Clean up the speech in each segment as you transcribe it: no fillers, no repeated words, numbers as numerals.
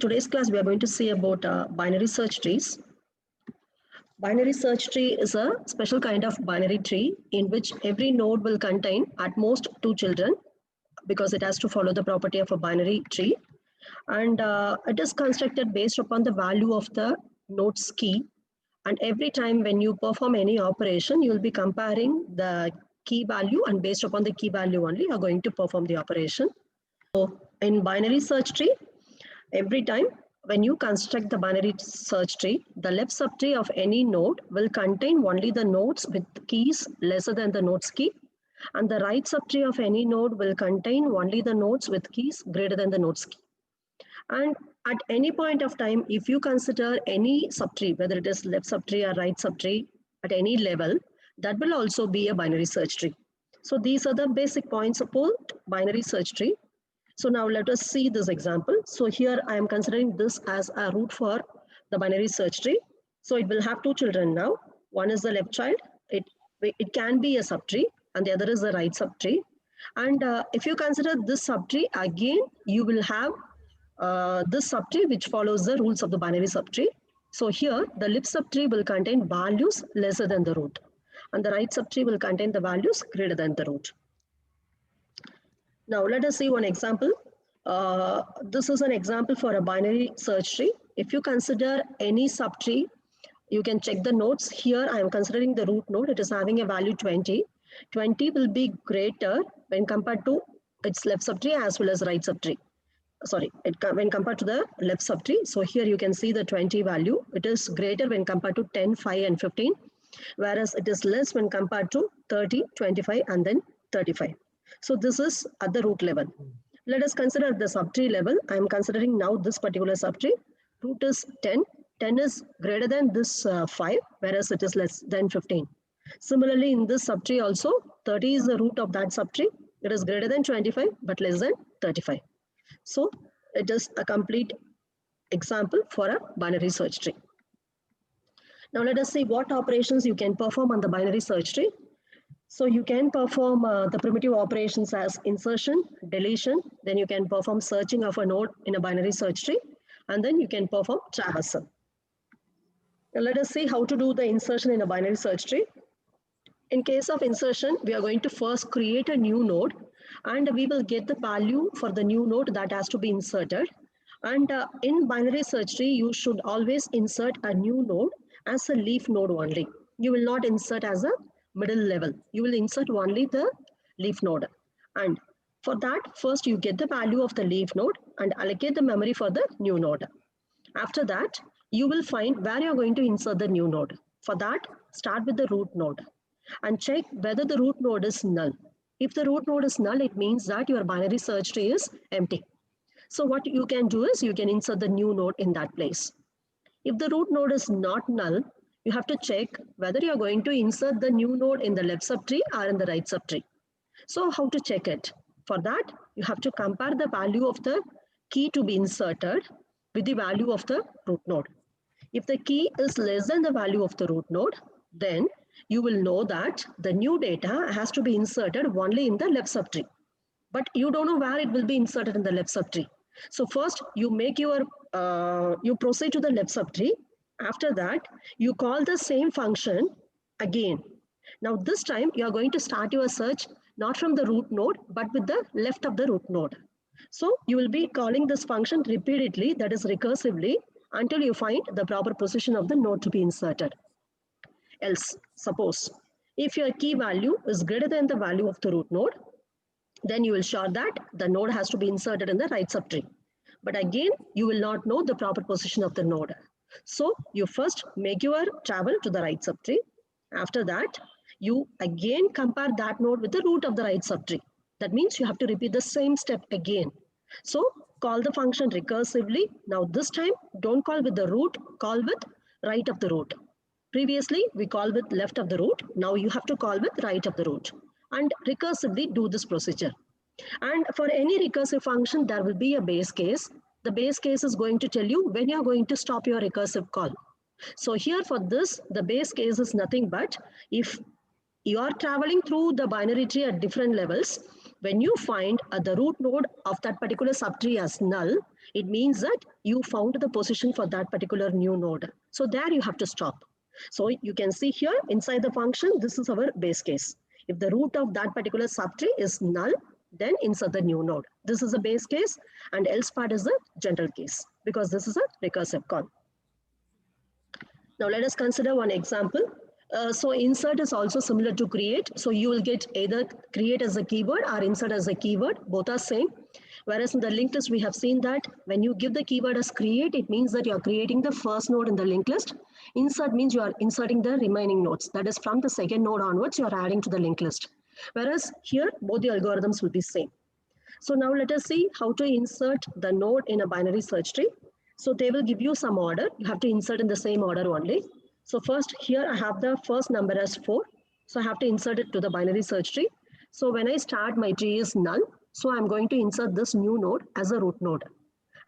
Today's class we are going to see about binary search trees. Binary search tree is a special kind of binary tree in which every node will contain at most two children because it has to follow the property of a binary tree, and it is constructed based upon the value of the node's key, and every time when you perform any operation you will be comparing the key value, and based upon the key value only you are going to perform the operation. So in binary search tree, every time when you construct the binary search tree, the left subtree of any node will contain only the nodes with keys lesser than the node's key, and the right subtree of any node will contain only the nodes with keys greater than the node's key. And at any point of time, if you consider any subtree, whether it is left subtree or right subtree at any level, that will also be a binary search tree. So these are the basic points of binary search tree. So now let us see this example. So here I am considering this as a root for the binary search tree. So it will have two children now. One is the left child. It can be a subtree, and the other is the right subtree. And if you consider this subtree, again, you will have this subtree which follows the rules of the binary subtree. So here the left subtree will contain values lesser than the root, and the right subtree will contain the values greater than the root. Now let us see one example. This is an example for a binary search tree. If you consider any subtree, you can check the nodes. Here I am considering the root node. It is having a value 20. 20 will be greater when compared to its left subtree as well as right subtree. Sorry, when compared to the left subtree. So here you can see the 20 value. It is greater when compared to 10, 5 and 15, whereas it is less when compared to 30, 25 and then 35. So this is at the root level. Let us consider the subtree level. I am considering now this particular subtree. Root is 10. 10 is greater than this 5, whereas it is less than 15. Similarly, in this subtree also, 30 is the root of that subtree. It is greater than 25, but less than 35. So it is a complete example for a binary search tree. Now let us see what operations you can perform on the binary search tree. So you can perform the primitive operations as insertion, deletion, then you can perform searching of a node in a binary search tree, and then you can perform traversal. Now let us see how to do the insertion in a binary search tree. In case of insertion, we are going to first create a new node, and we will get the value for the new node that has to be inserted. And in binary search tree, you should always insert a new node as a leaf node only. You will not insert as a middle level. You will insert only the leaf node. And for that, first you get the value of the leaf node and allocate the memory for the new node. After that, you will find where you are going to insert the new node. For that, start with the root node and check whether the root node is null. If the root node is null, it means that your binary search tree is empty. So what you can do is you can insert the new node in that place. If the root node is not null, you have to check whether you are going to insert the new node in the left subtree or in the right subtree. So how to check it? For that, you have to compare the value of the key to be inserted with the value of the root node. If the key is less than the value of the root node, then you will know that the new data has to be inserted only in the left subtree. But you don't know where it will be inserted in the left subtree. So first you make your, you proceed to the left subtree. After that, you call the same function again. Now this time you are going to start your search not from the root node, but with the left of the root node. So you will be calling this function repeatedly, that is recursively, until you find the proper position of the node to be inserted. Else, suppose if your key value is greater than the value of the root node, then you will show that the node has to be inserted in the right subtree. But again, you will not know the proper position of the node. So you first make your travel to the right subtree. After that, you again compare that node with the root of the right subtree. That means you have to repeat the same step again. So call the function recursively. Now this time, don't call with the root, call with right of the root. Previously, we call with left of the root. Now you have to call with right of the root. And recursively do this procedure. And for any recursive function, there will be a base case. The base case is going to tell you when you are going to stop your recursive call. So here for this, the base case is nothing but if you are traveling through the binary tree at different levels, When you find the root node of that particular subtree as null, it means that you found the position for that particular new node. So there you have to stop. So you can see here inside the function, this is our base case. If the root of that particular subtree is null, then insert the new node. This is a base case, and else part is the general case, because this is a recursive call. Now let us consider one example. So insert is also similar to create. So you will get either create as a keyword or insert as a keyword. Both are same. Whereas in the linked list, we have seen that when you give the keyword as create, it means that you are creating the first node in the linked list. Insert means you are inserting the remaining nodes. That is from the second node onwards, you are adding to the linked list. Whereas here, both the algorithms will be same. So now let us see how to insert the node in a binary search tree. So they will give you some order. You have to insert in the same order only. So first here I have the first number as 4. So I have to insert it to the binary search tree. So when I start, my tree is null. So I'm going to insert this new node as a root node.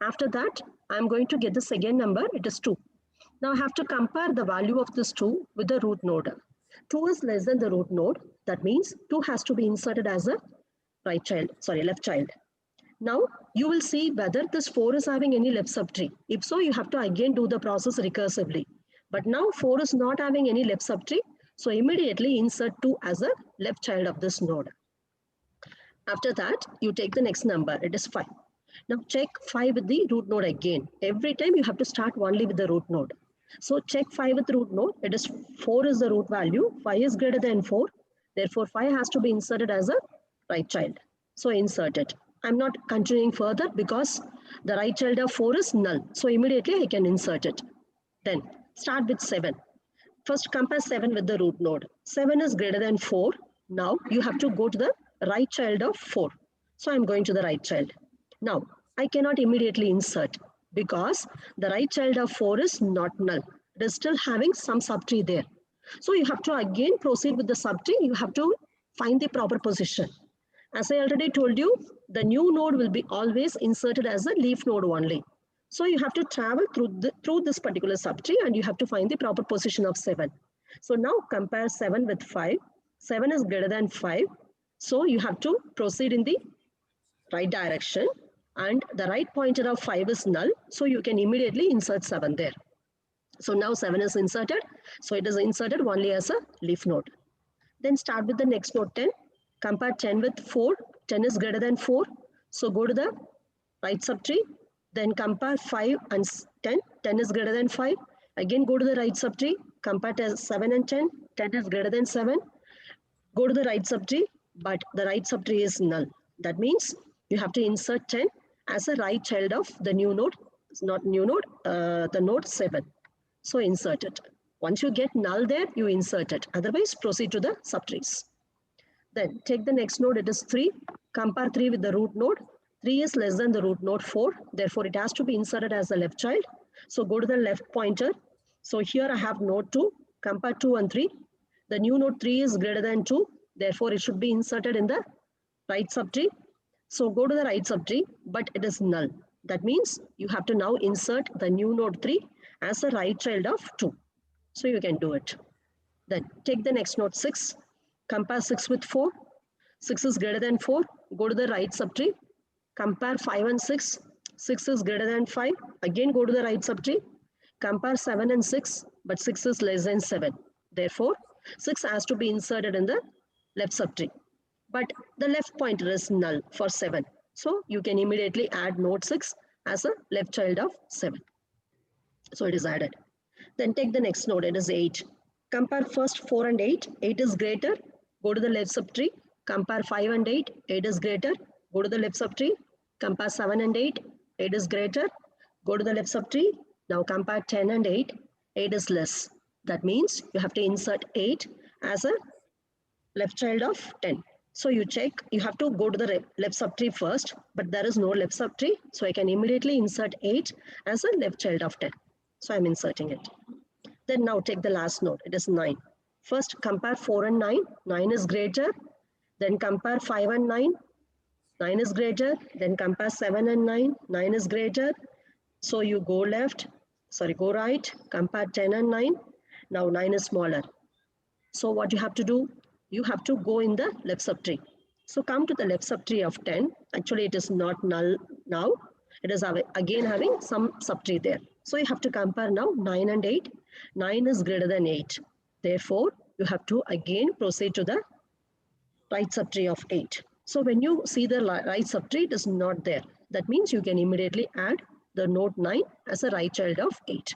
After that, I'm going to get the second number. It is 2. Now I have to compare the value of this 2 with the root node. 2 is less than the root node. That means 2 has to be inserted as a left child. Now you will see whether this 4 is having any left subtree. If so, you have to again do the process recursively. But now 4 is not having any left subtree. So immediately insert 2 as a left child of this node. After that, you take the next number. It is 5. Now check 5 with the root node again. Every time you have to start only with the root node. So check 5 with the root node. It is 4 is the root value. 5 is greater than 4. Therefore, 5 has to be inserted as a right child. So insert it. I'm not continuing further because the right child of 4 is null. So immediately I can insert it. Then start with 7. First compare 7 with the root node. 7 is greater than 4. Now you have to go to the right child of 4. So I'm going to the right child. Now I cannot immediately insert because the right child of 4 is not null. It is still having some subtree there. So you have to again proceed with the subtree. You have to find the proper position. As I already told you, the new node will be always inserted as a leaf node only. So you have to travel through this particular subtree and you have to find the proper position of 7. So now compare 7 with 5. 7 is greater than 5. So you have to proceed in the right direction and the right pointer of 5 is null. So you can immediately insert 7 there. So now 7 is inserted. So it is inserted only as a leaf node. Then start with the next node 10. Compare 10 with 4. 10 is greater than 4. So go to the right subtree. Then compare 5 and 10. 10 is greater than 5. Again go to the right subtree. Compare 7 and 10. 10 is greater than 7. Go to the right subtree. But the right subtree is null. That means you have to insert 10 as a right child of the new node. It's not new node, the node 7. So insert it. Once you get null there, you insert it. Otherwise, proceed to the subtrees. Then take the next node, it is 3. Compare 3 with the root node. 3 is less than the root node 4. Therefore, it has to be inserted as the left child. So go to the left pointer. So here I have node 2. Compare 2 and 3. The new node 3 is greater than 2. Therefore, it should be inserted in the right subtree. So go to the right subtree, but it is null. That means you have to now insert the new node 3 as a right child of 2. So you can do it. Then take the next node 6. Compare 6 with 4. 6 is greater than 4. Go to the right subtree. Compare 5 and 6. 6 is greater than 5. Again go to the right subtree. Compare 7 and 6. But 6 is less than 7. Therefore, 6 has to be inserted in the left subtree. But the left pointer is null for 7. So you can immediately add node 6 as a left child of 7. So it is added. Then take the next node, it is 8. Compare first 4 and 8. 8 is greater. Go to the left subtree. Compare 5 and 8. 8 is greater. Go to the left subtree. Compare 7 and 8. 8 is greater. Go to the left subtree. Now compare 10 and 8. 8 is less. That means you have to insert 8 as a left child of 10. So you check, you have to go to the left subtree first, but there is no left subtree. So I can immediately insert 8 as a left child of 10. So I'm inserting it. Then now take the last node, it is 9. First compare 4 and 9, 9 is greater. Then compare 5 and 9, 9 is greater. Then compare 7 and 9, 9 is greater. So you go go right, compare 10 and 9. Now 9 is smaller. So what you have to do, you have to go in the left subtree. So come to the left subtree of 10. Actually, it is not null now. It is again having some subtree there. So you have to compare now 9 and 8. 9 is greater than 8. Therefore, you have to again proceed to the right subtree of 8. So when you see the right subtree, it is not there. That means you can immediately add the node 9 as a right child of 8.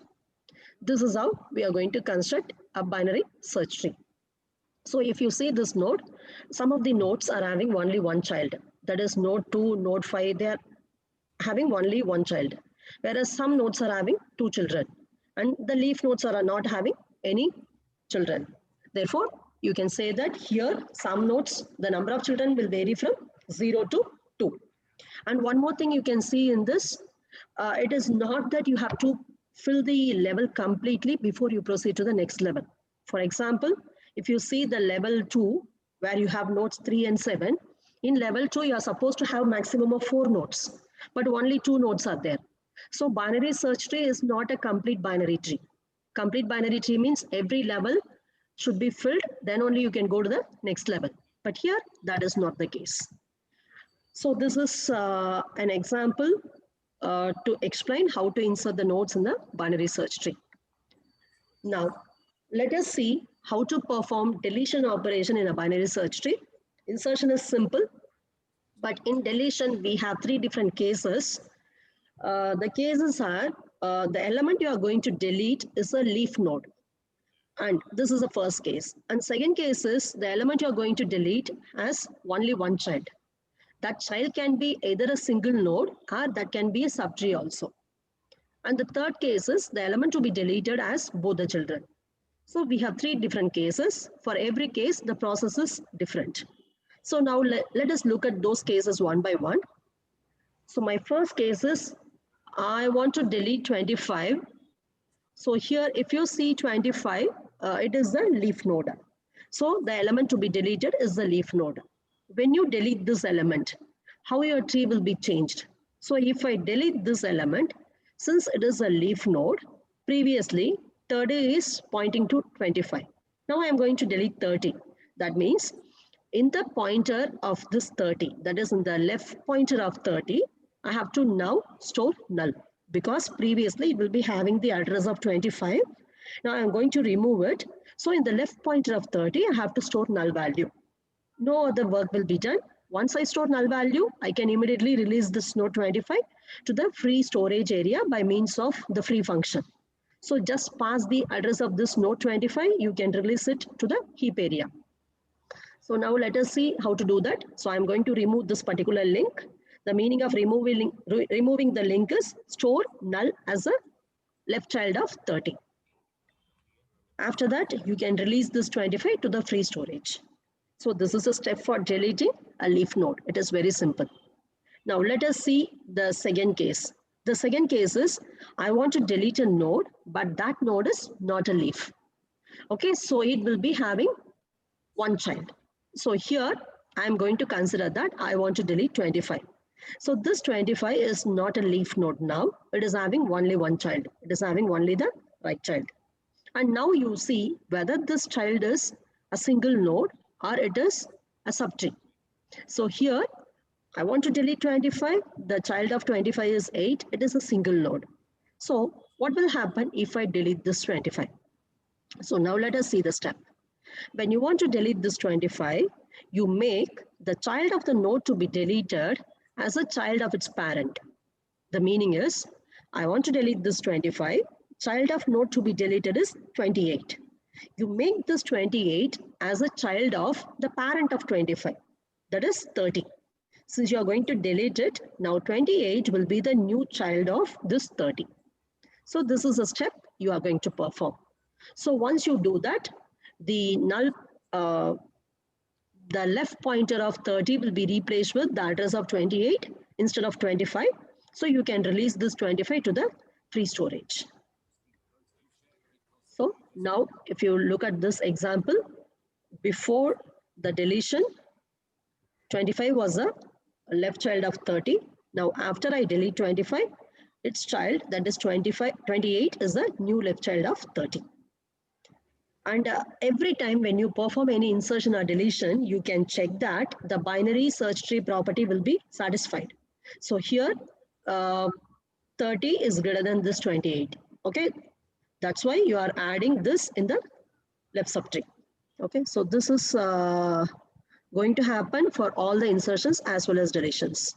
This is how we are going to construct a binary search tree. So if you see this node, some of the nodes are having only one child. That is node 2, node 5, they are having only one child. Whereas some nodes are having two children. And the leaf nodes are not having any children. Therefore, you can say that here some nodes, the number of children will vary from 0 to 2. And one more thing you can see in this, it is not that you have to fill the level completely before you proceed to the next level. For example, if you see the level 2, where you have nodes 3 and 7, in level 2, you are supposed to have maximum of 4 nodes, but only 2 nodes are there. So binary search tree is not a complete binary tree. Complete binary tree means every level should be filled, then only you can go to the next level. But here, that is not the case. So this is an example to explain how to insert the nodes in the binary search tree. Now, let us see how to perform deletion operation in a binary search tree. Insertion is simple, but in deletion, we have 3 different cases. The cases are, the element you are going to delete is a leaf node. And this is the first case. And second case is the element you are going to delete has only one child. That child can be either a single node or that can be a subtree also. And the third case is the element to be deleted as both the children. So we have 3 different cases. For every case, the process is different. So now let us look at those cases one by one. So my first case is, I want to delete 25. So here, if you see 25, it is the leaf node. So the element to be deleted is the leaf node. When you delete this element, how your tree will be changed? So if I delete this element, since it is a leaf node, previously 30 is pointing to 25. Now I am going to delete 30. That means in the pointer of this 30, that is in the left pointer of 30, I have to now store null, because previously it will be having the address of 25. Now I am going to remove it. So in the left pointer of 30, I have to store null value. No other work will be done. Once I store null value, I can immediately release this node 25 to the free storage area by means of the free function. So just pass the address of this node 25, you can release it to the heap area. So now let us see how to do that. So I'm going to remove this particular link. The meaning of removing the link is store null as a left child of 30. After that, you can release this 25 to the free storage. So this is a step for deleting a leaf node. It is very simple. Now let us see the second case. The second case is, I want to delete a node, but that node is not a leaf. Okay, so it will be having one child. So here, I am going to consider that I want to delete 25. So this 25 is not a leaf node now. It is having only one child. It is having only the right child. And now you see whether this child is a single node or it is a subtree. So here, I want to delete 25. The child of 25 is 8. It is a single node. So what will happen if I delete this 25? So now let us see the step. When you want to delete this 25, you make the child of the node to be deleted as a child of its parent. The meaning is, I want to delete this 25. Child of node to be deleted is 28. You make this 28 as a child of the parent of 25. That is 30. Since you are going to delete it, now 28 will be the new child of this 30. So this is a step you are going to perform. So once you do that, the null, the left pointer of 30 will be replaced with the address of 28 instead of 25. So you can release this 25 to the free storage. So now if you look at this example, before the deletion, 25 was a left child of 30. Now after I delete 25, its child, that is 28 is the new left child of 30. And every time when you perform any insertion or deletion, you can check that the binary search tree property will be satisfied. So here, uh, 30 is greater than this 28. Okay, that's why you are adding this in the left subtree. Okay, so this is going to happen for all the insertions as well as deletions.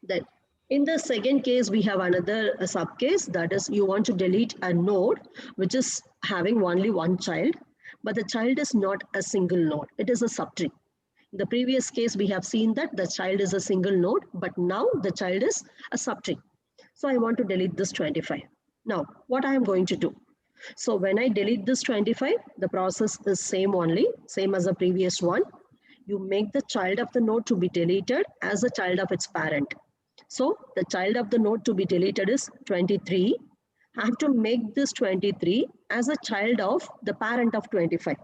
Then in the second case, we have another sub case, that is you want to delete a node which is having only one child, but the child is not a single node, it is a subtree. In the previous case, we have seen that the child is a single node, but now the child is a subtree. So I want to delete this 25. Now, what I am going to do? So when I delete this 25, the process is same only, same as the previous one. You make the child of the node to be deleted as a child of its parent. So the child of the node to be deleted is 23. I have to make this 23 as a child of the parent of 25.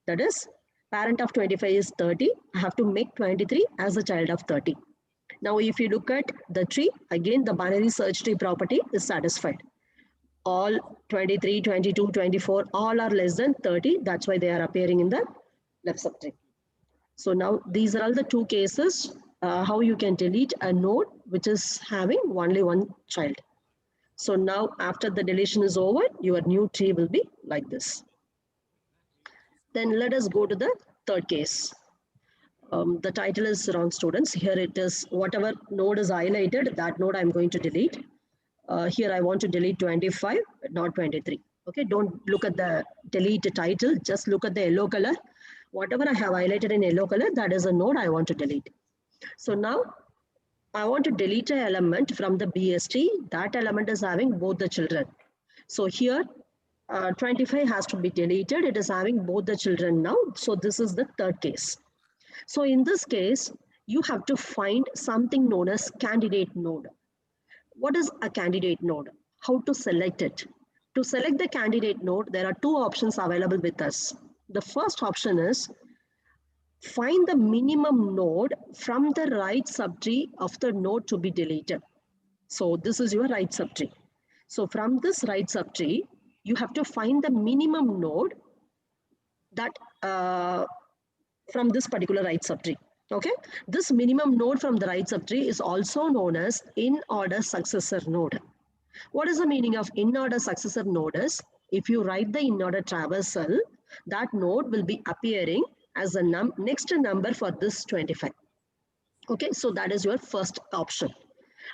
That is, parent of 25 is 30. I have to make 23 as a child of 30. Now, if you look at the tree, again, the binary search tree property is satisfied. All 23, 22, 24, all are less than 30. That's why they are appearing in the left subtree. So now these are all the two cases how you can delete a node which is having only one child. So now after the deletion is over, your new tree will be like this. Then let us go to the third case. The title is wrong, students. Here it is, whatever node is highlighted, that node I'm going to delete. Here I want to delete 25, not 23. Okay, don't look at the delete title, just look at the yellow color. Whatever I have highlighted in yellow color, that is a node I want to delete. So now I want to delete an element from the BST. That element is having both the children. So here 25 has to be deleted. It is having both the children now. So this is the third case. So in this case, you have to find something known as candidate node. What is a candidate node? How to select it? To select the candidate node, there are two options available with us. The first option is find the minimum node from the right subtree of the node to be deleted. So this is your right subtree. So from this right subtree, you have to find the minimum node that from this particular right subtree. Okay, this minimum node from the right subtree is also known as in-order successor node. What is the meaning of in-order successor node is, if you write the in-order traversal, that node will be appearing as the next number for this 25. Okay, so that is your first option.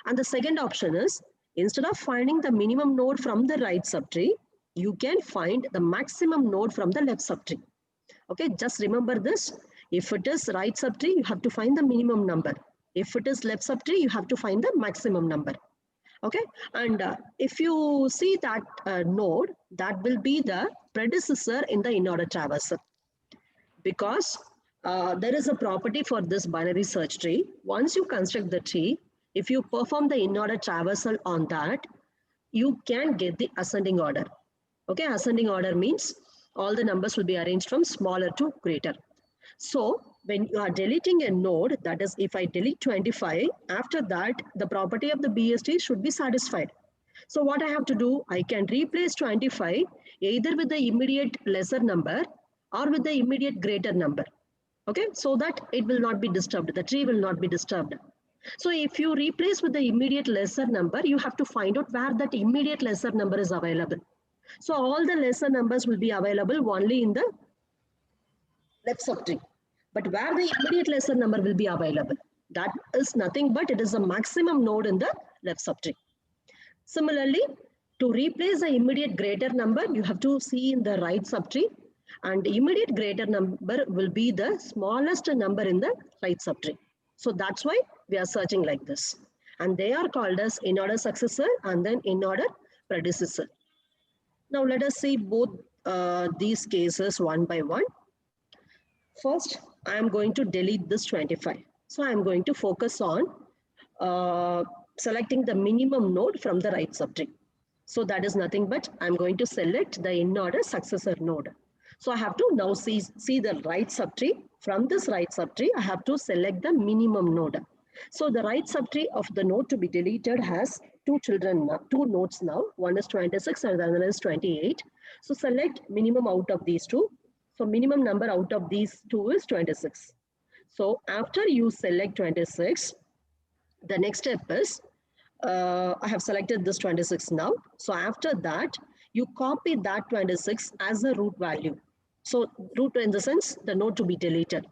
And the second option is, instead of finding the minimum node from the right subtree, you can find the maximum node from the left subtree. Okay, just remember this. If it is right subtree, you have to find the minimum number. If it is left subtree, you have to find the maximum number. Okay, and if you see that node, that will be the predecessor in the in-order traversal. Because there is a property for this binary search tree. Once you construct the tree, if you perform the in-order traversal on that, you can get the ascending order. Okay, ascending order means all the numbers will be arranged from smaller to greater. So when you are deleting a node, that is, if I delete 25, after that, the property of the BST should be satisfied. So what I have to do, I can replace 25 either with the immediate lesser number or with the immediate greater number. Okay, so that it will not be disturbed, the tree will not be disturbed. So if you replace with the immediate lesser number, you have to find out where that immediate lesser number is available. So all the lesser numbers will be available only in the left subtree. But where the immediate lesser number will be available, that is nothing but it is the maximum node in the left subtree. Similarly, to replace the immediate greater number, you have to see in the right subtree, and the immediate greater number will be the smallest number in the right subtree. So that's why we are searching like this. And they are called as in-order successor and then in-order predecessor. Now let us see both these cases one by one. First, I am going to delete this 25. So I am going to focus on selecting the minimum node from the right subtree. So that is nothing but I'm going to select the in-order successor node. So I have to now see the right subtree. From this right subtree, I have to select the minimum node. So the right subtree of the node to be deleted has two children now, two nodes now. One is 26 and the other is 28. So select minimum out of these two. So minimum number out of these two is 26. So after you select 26, the next step is, I have selected this 26 now. So after that, you copy that 26 as a root value. So root in the sense, the node to be deleted.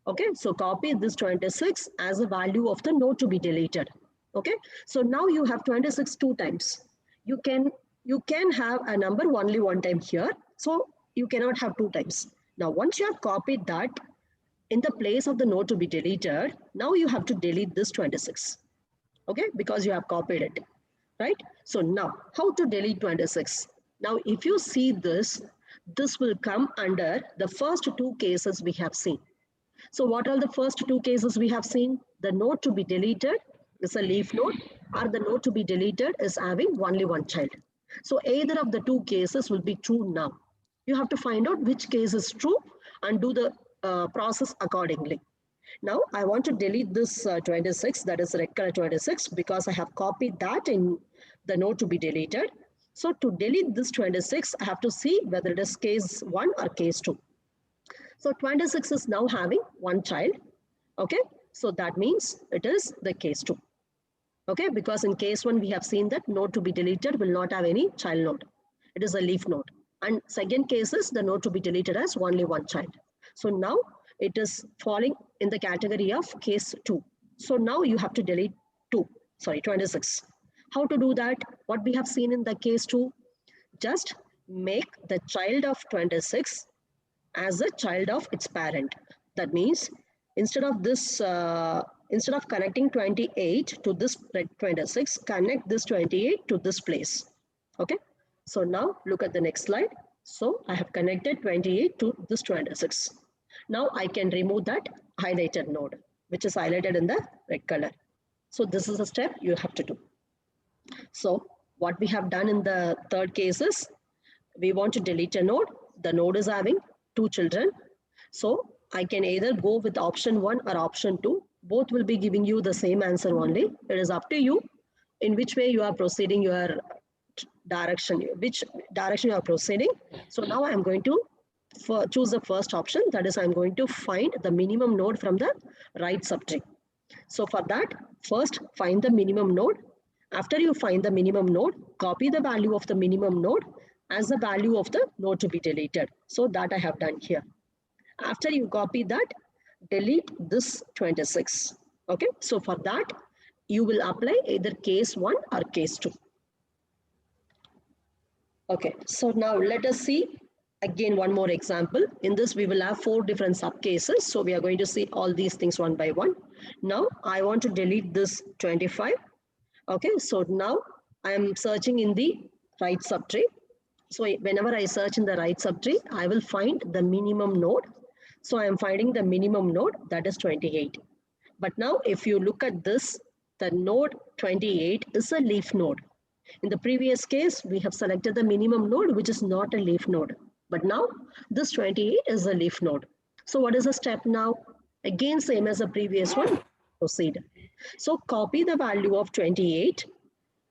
Okay, so copy this 26 as a value of the node to be deleted. Okay, so now you have 26 two times. You can have a number only one time here. So you cannot have two times. Now, once you have copied that in the place of the node to be deleted, now you have to delete this 26. Okay, because you have copied it, right? So now, how to delete 26? Now, if you see this, this will come under the first two cases we have seen. So what are the first two cases we have seen? The node to be deleted is a leaf node, or the node to be deleted is having only one child. So either of the two cases will be true now. You have to find out which case is true and do the process accordingly. Now I want to delete this 26, that is red color 26, because I have copied that in the node to be deleted. So to delete this 26, I have to see whether it is case 1 or case 2. So 26 is now having one child. Okay, so that means it is the case 2. Okay, because in case 1 we have seen that node to be deleted will not have any child node. It is a leaf node. And second case is the node to be deleted as only one child. So now it is falling in the category of case 2. So now you have to delete 26. How to do that? What we have seen in the case 2, just make the child of 26 as a child of its parent. That means instead of this, instead of connecting 28 to this 26, connect this 28 to this place. Okay. So now look at the next slide. So I have connected 28 to this 26. Now I can remove that highlighted node, which is highlighted in the red color. So this is a step you have to do. So what we have done in the third case is, we want to delete a node. The node is having two children. So I can either go with option 1 or option 2. Both will be giving you the same answer only. It is up to you in which way you are proceeding your direction, which direction you are proceeding. So now I am going to choose the first option. That is, I am going to find the minimum node from the right subtree. So for that, first find the minimum node. After you find the minimum node, copy the value of the minimum node as the value of the node to be deleted. So that I have done here. After you copy that, delete this 26. Okay, so for that, you will apply either case 1 or case 2. Okay, so now let us see again one more example. In this, we will have 4 different sub cases. So we are going to see all these things one by one. Now I want to delete this 25. Okay, so now I am searching in the right subtree. So whenever I search in the right subtree, I will find the minimum node. So I am finding the minimum node, that is 28. But now if you look at this, the node 28 is a leaf node. In the previous case, we have selected the minimum node, which is not a leaf node. But now this 28 is a leaf node. So what is the step now? Again, same as the previous one, proceed. So copy the value of 28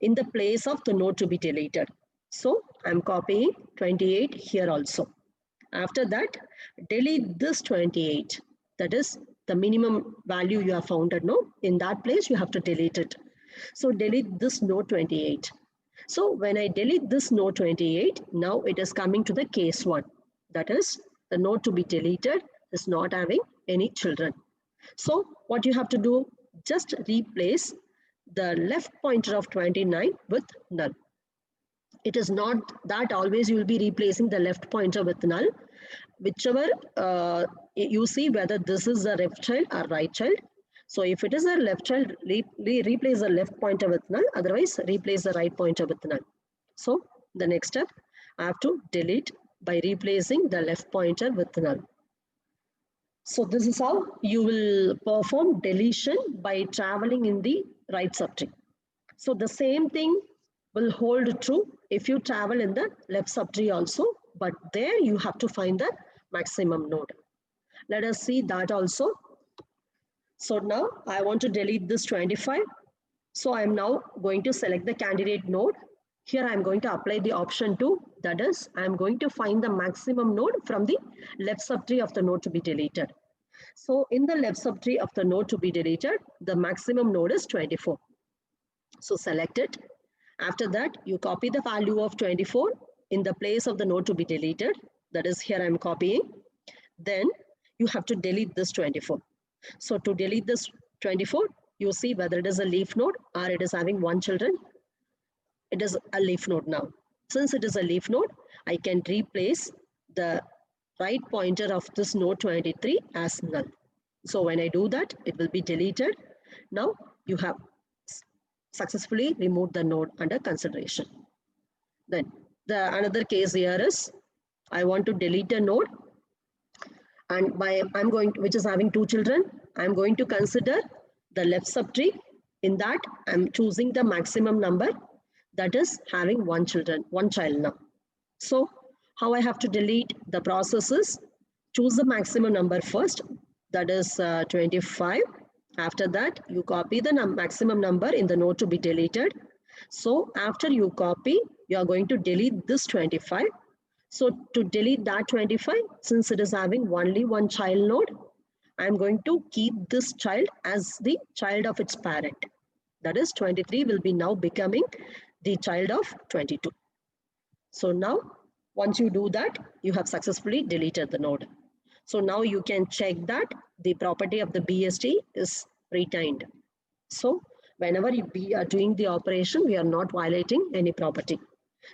in the place of the node to be deleted. So I'm copying 28 here also. After that, delete this 28. That is the minimum value you have found. No, in that place you have to delete it. So delete this node 28. So when I delete this node 28, now it is coming to the case 1. That is, the node to be deleted is not having any children. So what you have to do, just replace the left pointer of 29 with null. It is not that always you will be replacing the left pointer with null. Whichever you see whether this is a left child or right child. So if it is a left child, replace the left pointer with null. Otherwise, replace the right pointer with null. So the next step, I have to delete by replacing the left pointer with null. So this is how you will perform deletion by traveling in the right subtree. So the same thing will hold true if you travel in the left subtree also, but there you have to find the maximum node. Let us see that also. So now I want to delete this 25. So I'm now going to select the candidate node. Here I'm going to apply the option 2. That is, I'm going to find the maximum node from the left subtree of the node to be deleted. So in the left subtree of the node to be deleted, the maximum node is 24. So select it. After that, you copy the value of 24 in the place of the node to be deleted. That is, here I'm copying. Then you have to delete this 24. So to delete this 24, you see whether it is a leaf node or it is having one children. It is a leaf node now. Since it is a leaf node, I can replace the right pointer of this node 23 as null. So when I do that, it will be deleted. Now you have successfully removed the node under consideration. Then another case here is I want to delete a node, and which is having two children. I'm going to consider the left subtree. In that, I'm choosing the maximum number that is having one child now. So how I have to delete the process is choose the maximum number first, that is 25. After that, you copy the maximum number in the node to be deleted. So after you copy, you are going to delete this 25. So to delete that 25, since it is having only one child node, I'm going to keep this child as the child of its parent. That is 23 will be now becoming the child of 22. So now, once you do that, you have successfully deleted the node. So now you can check that the property of the BST is retained. So whenever we are doing the operation, we are not violating any property.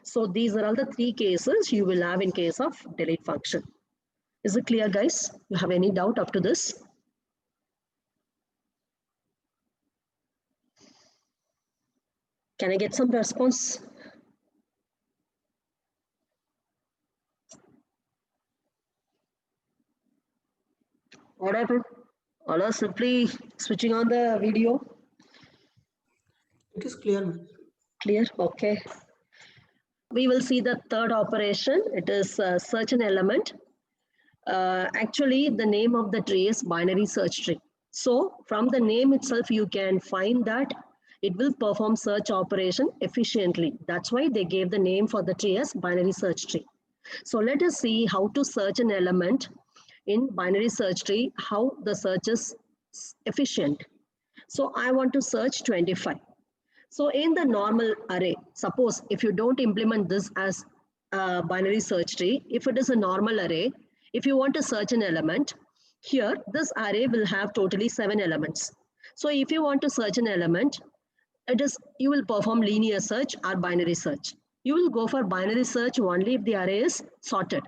So these are all the three cases you will have in case of delete function. Is it clear, guys? You have any doubt up to this? Can I get some response? What happened? All are simply switching on the video. It is clear. Clear? Okay. We will see the third operation. It is search an element. Actually, the name of the tree is binary search tree. So from the name itself, you can find that it will perform search operation efficiently. That's why they gave the name for the tree as binary search tree. So let us see how to search an element in binary search tree, how the search is efficient. So I want to search 25. So in the normal array, suppose if you don't implement this as a binary search tree, if it is a normal array, if you want to search an element, here this array will have totally 7 elements. So if you want to search an element, you will perform linear search or binary search. You will go for binary search only if the array is sorted.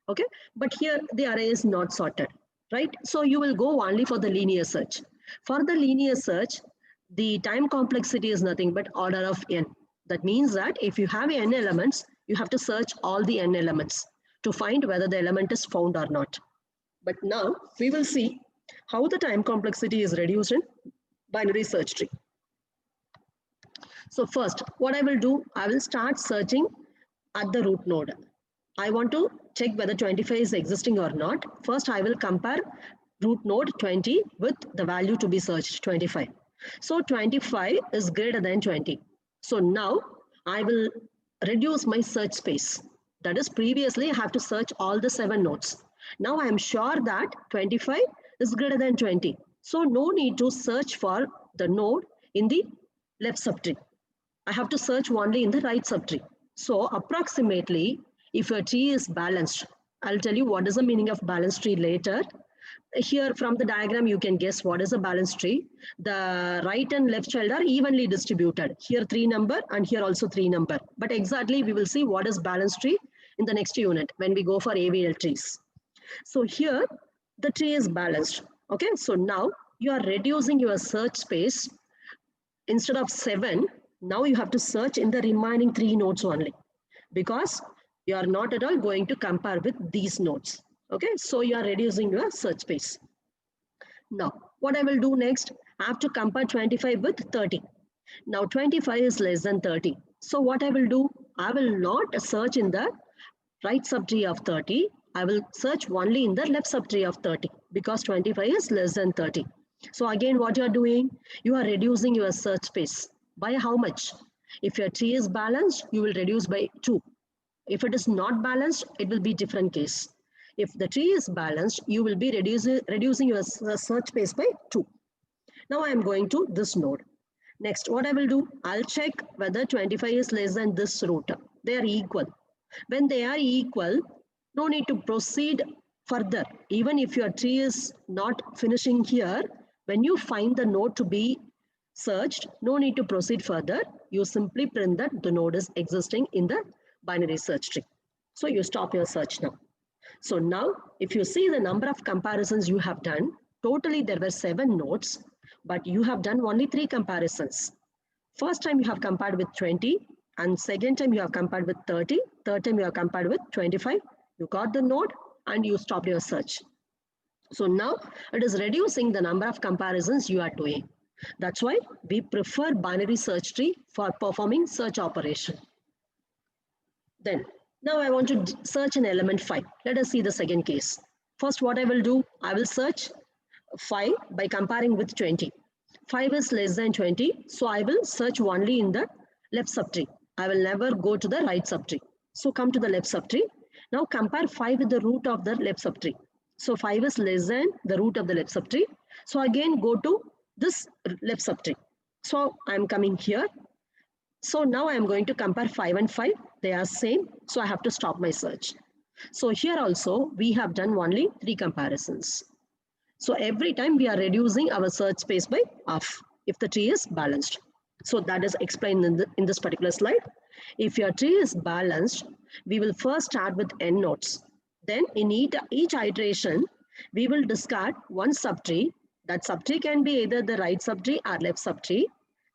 Okay, but here the array is not sorted, right? So you will go only for the linear search. For the linear search, the time complexity is nothing but order of n. That means that if you have n elements, you have to search all the n elements to find whether the element is found or not. But now we will see how the time complexity is reduced in binary search tree. So first, what I will do, I will start searching at the root node. I want to check whether 25 is existing or not. First, I will compare root node 20 with the value to be searched, 25. So 25 is greater than 20. So now I will reduce my search space. That is, previously I have to search all the 7 nodes. Now I am sure that 25 is greater than 20. So no need to search for the node in the left subtree. I have to search only in the right subtree. So approximately, if a tree is balanced, I'll tell you what is the meaning of balanced tree later. Here from the diagram, you can guess what is a balanced tree. The right and left child are evenly distributed. Here 3 number and here also 3 number. But exactly we will see what is balanced tree in the next unit when we go for AVL trees. So here the tree is balanced. Okay, so now you are reducing your search space. Instead of 7, now you have to search in the remaining 3 nodes only, because you are not at all going to compare with these nodes. Okay, so you are reducing your search space. Now, what I will do next, I have to compare 25 with 30. Now 25 is less than 30. So what I will do, I will not search in the right subtree of 30. I will search only in the left subtree of 30, because 25 is less than 30. So again, what you are doing, you are reducing your search space. By how much? If your tree is balanced, you will reduce by 2. If it is not balanced, it will be different case. If the tree is balanced, you will be reducing your search space by 2. Now I am going to this node. Next, what I will do, I'll check whether 25 is less than this root. They are equal. When they are equal, no need to proceed further. Even if your tree is not finishing here, when you find the node to be searched, no need to proceed further. You simply print that the node is existing in the binary search tree. So you stop your search now. So now, if you see the number of comparisons you have done, totally there were 7 nodes, but you have done only 3 comparisons. First time you have compared with 20, and second time you have compared with 30, third time you have compared with 25. You got the node and you stopped your search. So now it is reducing the number of comparisons you are doing. That's why we prefer binary search tree for performing search operation. Then, now I want to search an element 5. Let us see the second case. First, what I will do, I will search 5 by comparing with 20. 5 is less than 20, so I will search only in the left subtree. I will never go to the right subtree. So come to the left subtree. Now compare 5 with the root of the left subtree. So 5 is less than the root of the left subtree. So again go to this left subtree. So I am coming here. So now I am going to compare 5 and 5. They are same. So I have to stop my search. So here also we have done only 3 comparisons. So every time we are reducing our search space by half if the tree is balanced. So that is explained in this particular slide. If your tree is balanced, we will first start with n nodes. Then in each iteration, we will discard one subtree. That subtree can be either the right subtree or left subtree.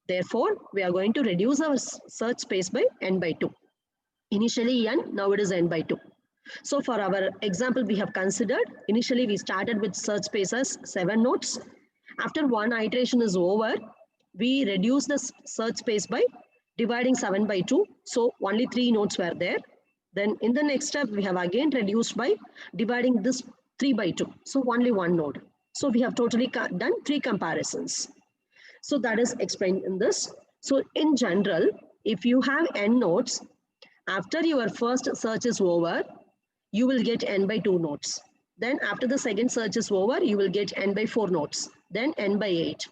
Therefore, we are going to reduce our search space by n by 2. Initially n, now it is n by 2. So for our example, we have considered, initially we started with search space as 7 nodes. After one iteration is over, we reduce the search space by dividing 7 by 2. So only 3 nodes were there. Then in the next step, we have again reduced by dividing this 3 by 2. So only 1 node. So we have totally done 3 comparisons. So that is explained in this. So in general, if you have n nodes, after your first search is over, you will get n by 2 nodes. Then after the second search is over, you will get n by 4 nodes. Then n by 8.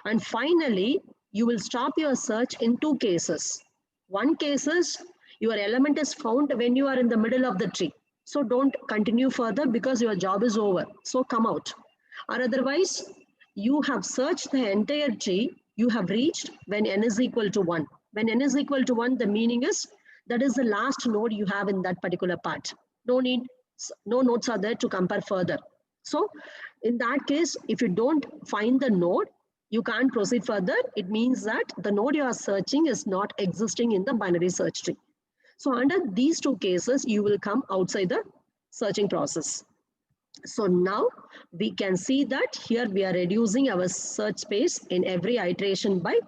And finally, you will stop your search in 2 cases. One case is your element is found when you are in the middle of the tree. So don't continue further because your job is over. So come out. Or otherwise, you have searched the entire tree you have reached when n is equal to 1. When n is equal to 1, the meaning is that is the last node you have in that particular part. No nodes are there to compare further. So in that case, if you don't find the node, you can't proceed further. It means that the node you are searching is not existing in the binary search tree. So under these 2 cases, you will come outside the searching process. So now we can see that here we are reducing our search space in every iteration by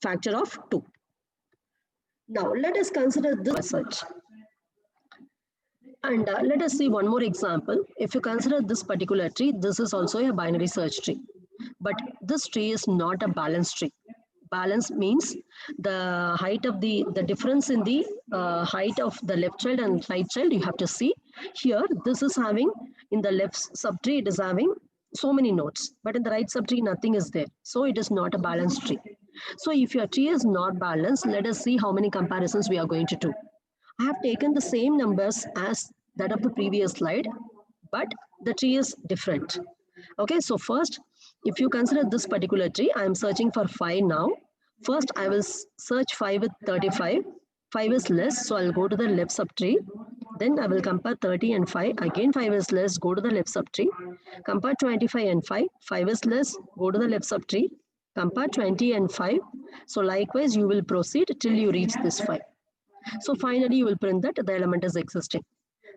factor of 2. Now let us consider this search. And let us see one more example. If you consider this particular tree, this is also a binary search tree. But this tree is not a balanced tree. Balance means the height of the difference in the height of the left child and right child, you have to see. Here, this is having, in the left subtree, it is having so many nodes. But in the right subtree, nothing is there. So it is not a balanced tree. So if your tree is not balanced, let us see how many comparisons we are going to do. I have taken the same numbers as that of the previous slide, but the tree is different. Okay, so first, if you consider this particular tree, I am searching for 5 now. First, I will search 5 with 35. 5 is less, so I'll go to the left subtree. Then I will compare 30 and 5. Again, 5 is less, go to the left subtree. Compare 25 and 5. 5 is less, go to the left subtree. Compare 20 and 5. So likewise, you will proceed till you reach this 5. So finally, you will print that the element is existing.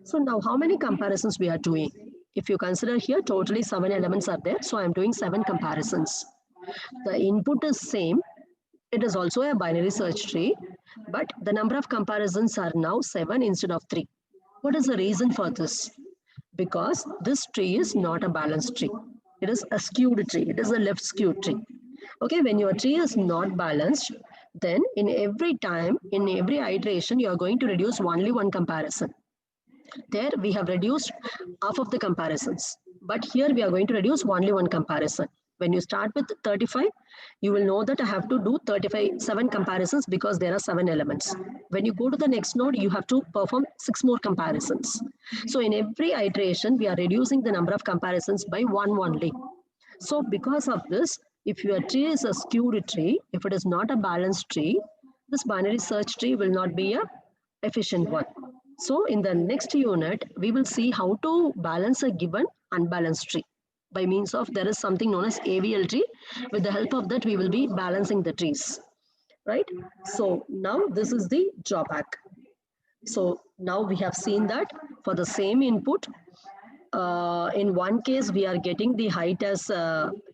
So now how many comparisons we are doing? If you consider here, totally 7 elements are there. So I'm doing 7 comparisons. The input is same. It is also a binary search tree, but the number of comparisons are now 7 instead of 3. What is the reason for this? Because this tree is not a balanced tree. It is a skewed tree. It is a left skewed tree. Okay, when your tree is not balanced, then in every time, in every iteration, you are going to reduce only one comparison. There we have reduced half of the comparisons, but here we are going to reduce only one comparison. When you start with 35, you will know that I have to do 7 comparisons because there are 7 elements. When you go to the next node, you have to perform 6 more comparisons. So in every iteration, we are reducing the number of comparisons by one only. So because of this, if your tree is a skewed tree, if it is not a balanced tree, this binary search tree will not be a efficient one. So in the next unit, we will see how to balance a given unbalanced tree by means of there is something known as AVL tree. With the help of that, we will be balancing the trees, right? So now this is the drawback. So now we have seen that for the same input, in one case we are getting the height as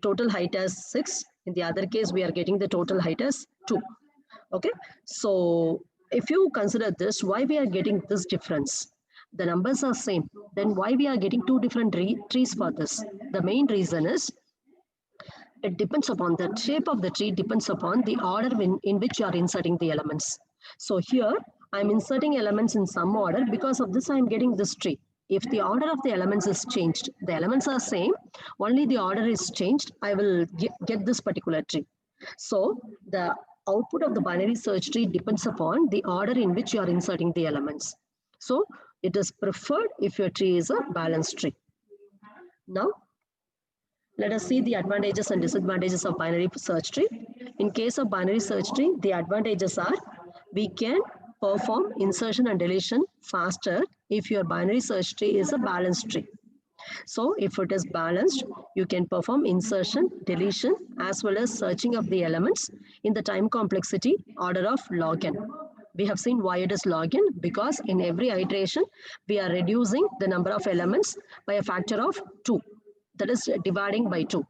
total height as 6. In the other case, we are getting the total height as 2. Okay, so if you consider this, why we are getting this difference? The numbers are same. Then why we are getting two different trees for this? The main reason is it depends upon the shape of the tree depends upon the order in which you are inserting the elements. So here I'm inserting elements in some order. Because of this, I'm getting this tree. If the order of the elements is changed, the elements are same, only the order is changed, I will get this particular tree. So the output of the binary search tree depends upon the order in which you are inserting the elements. So it is preferred if your tree is a balanced tree. Now let us see the advantages and disadvantages of binary search tree. In case of binary search tree, the advantages are we can perform insertion and deletion faster if your binary search tree is a balanced tree. So if it is balanced, you can perform insertion, deletion, as well as searching of the elements in the time complexity order of log n. We have seen why it is log n because in every iteration, we are reducing the number of elements by a factor of 2. That is dividing by 2.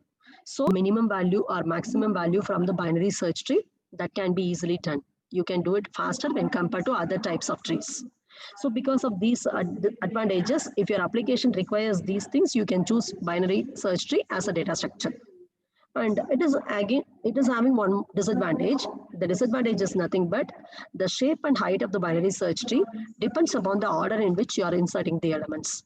So minimum value or maximum value from the binary search tree that can be easily done. You can do it faster when compared to other types of trees. So because of these advantages, if your application requires these things, you can choose binary search tree as a data structure. And it is having one disadvantage. The disadvantage is nothing but the shape and height of the binary search tree depends upon the order in which you are inserting the elements.